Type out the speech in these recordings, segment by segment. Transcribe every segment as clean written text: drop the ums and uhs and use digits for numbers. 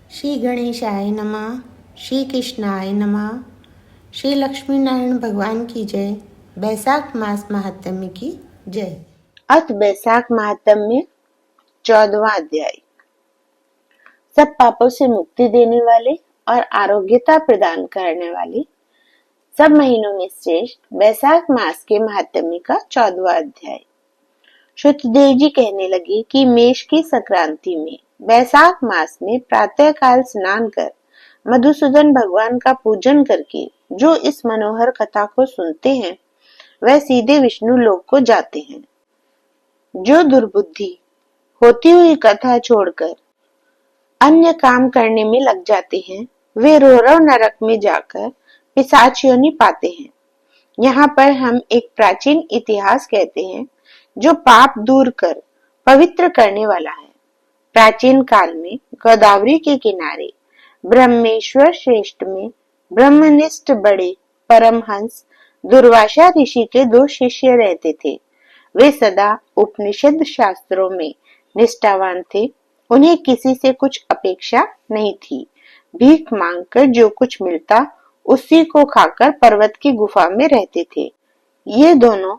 श्री गणेशाय नमः। श्री कृष्णाय नमः। श्री लक्ष्मी नारायण भगवान की जय। बैसाख मास महात्म्य की जय। अथ बैसाख महात्म्य 14वां अध्याय। सब पापों से मुक्ति देने वाले और आरोग्यता प्रदान करने वाले सब महीनों में श्रेष्ठ बैसाख मास के महात्म्य का 14वां अध्याय। श्रुतदेव जी कहने लगे कि मेष की संक्रांति में बैसाख मास में प्रातः काल स्नान कर मधुसूदन भगवान का पूजन करके जो इस मनोहर कथा को सुनते हैं वह सीधे विष्णु लोक को जाते हैं। जो दुर्बुद्धि होती हुई कथा छोड़कर अन्य काम करने में लग जाते हैं वे रोरव नरक में जाकर पिशाच योनि पाते हैं। यहाँ पर हम एक प्राचीन इतिहास कहते हैं जो पाप दूर कर पवित्र करने वाला है। प्राचीन काल में गोदावरी के किनारे ब्रह्मेश्वर श्रेष्ठ में ब्रह्मनिष्ठ बड़े परमहंस दुर्वासा ऋषि के 2 शिष्य रहते थे। वे सदा उपनिषद शास्त्रों में निष्ठावान थे। उन्हें किसी से कुछ अपेक्षा नहीं थी। भीख मांगकर जो कुछ मिलता उसी को खाकर पर्वत की गुफा में रहते थे। ये दोनों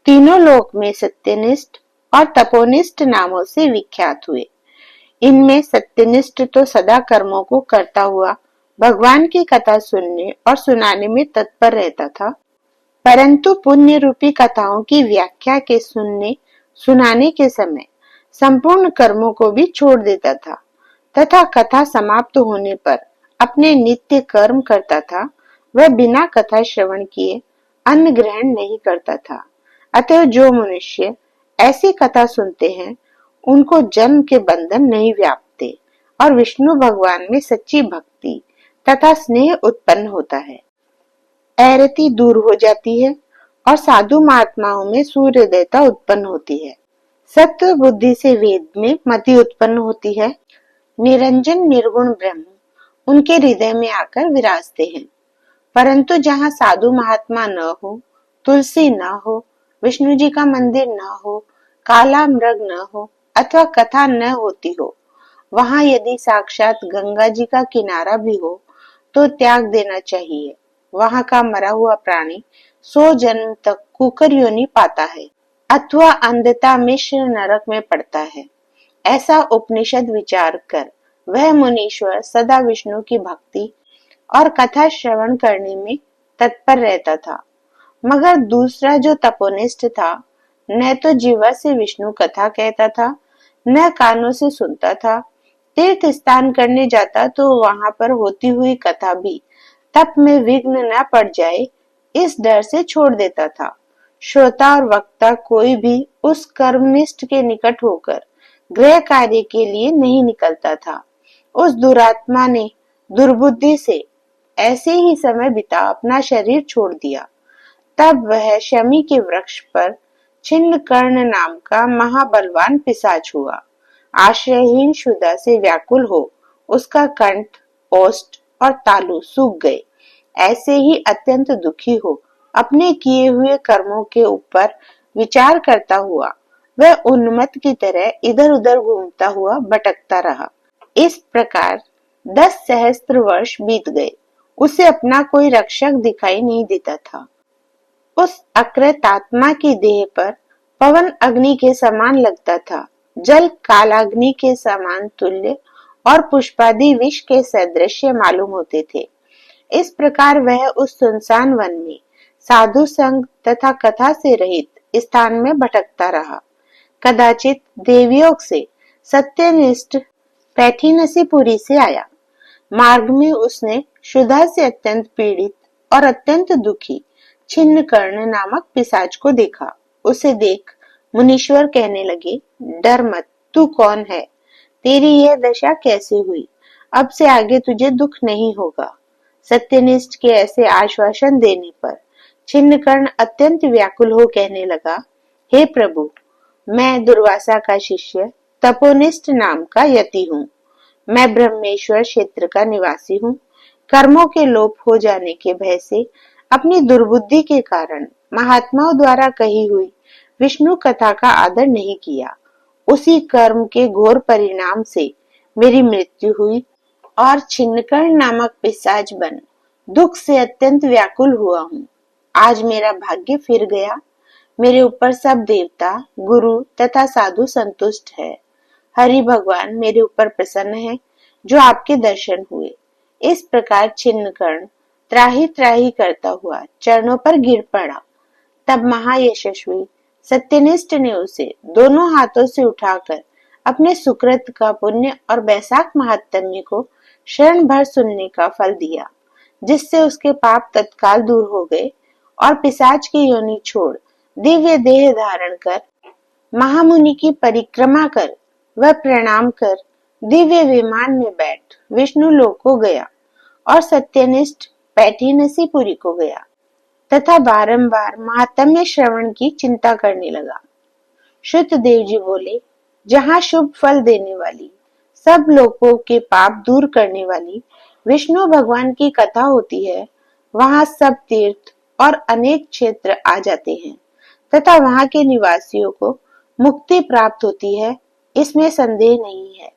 तीनों लोक में सत्यनिष्ठ और तपोनिष्ठ नामों से विख्यात हुए। इनमें सत्यनिष्ठ तो सदा कर्मों को करता हुआ भगवान की कथा सुनने और सुनाने में तत्पर रहता था, परंतु पुण्य रूपी कथाओं की व्याख्या के सुनाने के समय संपूर्ण कर्मों को भी छोड़ देता था तथा कथा समाप्त होने पर अपने नित्य कर्म करता था। वह बिना कथा श्रवण किए अन्न ग्रहण नहीं करता था। अतः जो मनुष्य ऐसी कथा सुनते हैं उनको जन्म के बंधन नहीं व्यापते और विष्णु भगवान में सच्ची भक्ति तथा स्नेह उत्पन्न होता है। ऐरती दूर हो जाती है और साधु महात्माओं में सूर्योदयता उत्पन्न होती है। सत्व बुद्धि से वेद में मति उत्पन्न होती है। निरंजन निर्गुण ब्रह्म उनके हृदय में आकर विराजते हैं। परंतु जहाँ साधु महात्मा न हो, तुलसी न हो, विष्णु जी का मंदिर न हो, काला मृग न हो अथवा कथा न होती हो, वहां यदि साक्षात गंगा जी का किनारा भी हो तो त्याग देना चाहिए। वहां का मरा हुआ प्राणी 100 जन्म तक कुकर योनि पाता है अथवा अंधता मिश्र नरक में पड़ता है। ऐसा उपनिषद विचार कर वह मुनीश्वर सदा विष्णु की भक्ति और कथा श्रवण करने में तत्पर रहता था। मगर दूसरा जो तपोनिष्ठ था न तो जीवा से विष्णु कथा कहता था न कानों से सुनता था। तीर्थ स्थान करने जाता तो वहां पर होती हुई कथा भी तप में विघ्न न पड़ जाए इस डर से छोड़ देता था। श्रोता और वक्ता कोई भी उस कर्मनिष्ठ के निकट होकर गृह कार्य के लिए नहीं निकलता था। उस दुरात्मा ने दुर्बुद्धि से ऐसे ही समय बिता अपना शरीर छोड़ दिया। तब वह शमी के वृक्ष पर छिन्न कर्ण नाम का महाबलवान पिशाच हुआ। आश्रयहीन शुदा से व्याकुल हो उसका कंठ, ओष्ठ और तालु सूख गए। ऐसे ही अत्यंत दुखी हो अपने किए हुए कर्मों के ऊपर विचार करता हुआ वह उन्मत्त की तरह इधर उधर घूमता हुआ भटकता रहा। इस प्रकार 10 सहस्त्र वर्ष बीत गए। उसे अपना कोई रक्षक दिखाई नहीं देता था। उस अकृत आत्मा की देह पर पवन अग्नि के समान लगता था, जल कालाग्नि के समान तुल्य और पुष्पादि विष के सदृश मालूम होते थे। इस प्रकार वह उस सुनसान वन में साधु संग तथा कथा से रहित स्थान में भटकता रहा। कदाचित देवयोग से सत्यनिष्ठ पैठीनसीपुरी से आया। मार्ग में उसने क्षुधा से अत्यंत पीड़ित और अत्यंत दुखी छिन्न कर्ण नामक पिशाच को देखा। उसे देख मुनीश्वर कहने लगे, डर मत, तू कौन है? तेरी यह दशा कैसे हुई? अब से आगे तुझे दुख नहीं होगा। सत्यनिष्ठ के ऐसे आश्वासन देने पर छिन्न कर्ण अत्यंत व्याकुल हो कहने लगा, हे प्रभु, मैं दुर्वासा का शिष्य तपोनिष्ठ नाम का यति हूँ। मैं ब्रह्मेश्वर क्षेत्र का निवासी हूँ। कर्मों के लोप हो जाने के भय से अपनी दुर्बुद्धि के कारण महात्माओं द्वारा कही हुई विष्णु कथा का आदर नहीं किया। उसी कर्म के घोर परिणाम से मेरी मृत्यु हुई और छिन्नकर्ण नामक पिशाच बन दुख से अत्यंत व्याकुल हुआ हूँ। आज मेरा भाग्य फिर गया। मेरे ऊपर सब देवता, गुरु तथा साधु संतुष्ट है। हरि भगवान मेरे ऊपर प्रसन्न है, जो आपके दर्शन हुए। इस प्रकार छिन्नकर्ण त्राहि त्राहि करता हुआ चरणों पर गिर पड़ा। तब महायशस्वी सत्यनिष्ठ ने उसे दोनों हाथों से उठाकर अपने सुकृत का पुण्य और बैसाख महात्म्य को क्षण भर सुनने का फल दिया, जिससे उसके पाप तत्काल दूर हो गए और पिशाच की योनि छोड़ दिव्य देह धारण कर महामुनि की परिक्रमा कर वह प्रणाम कर दिव्य विमान में बैठ विष्णु लोक को गया और सत्यनिष्ठ पैठीनसीपुरी को गया तथा बारंबार महात्म्य श्रवण की चिंता करने लगा। श्रुतदेव जी बोले, जहाँ शुभ फल देने वाली, सब लोगों के पाप दूर करने वाली विष्णु भगवान की कथा होती है, वहाँ सब तीर्थ और अनेक क्षेत्र आ जाते हैं तथा वहाँ के निवासियों को मुक्ति प्राप्त होती है, इसमें संदेह नहीं है।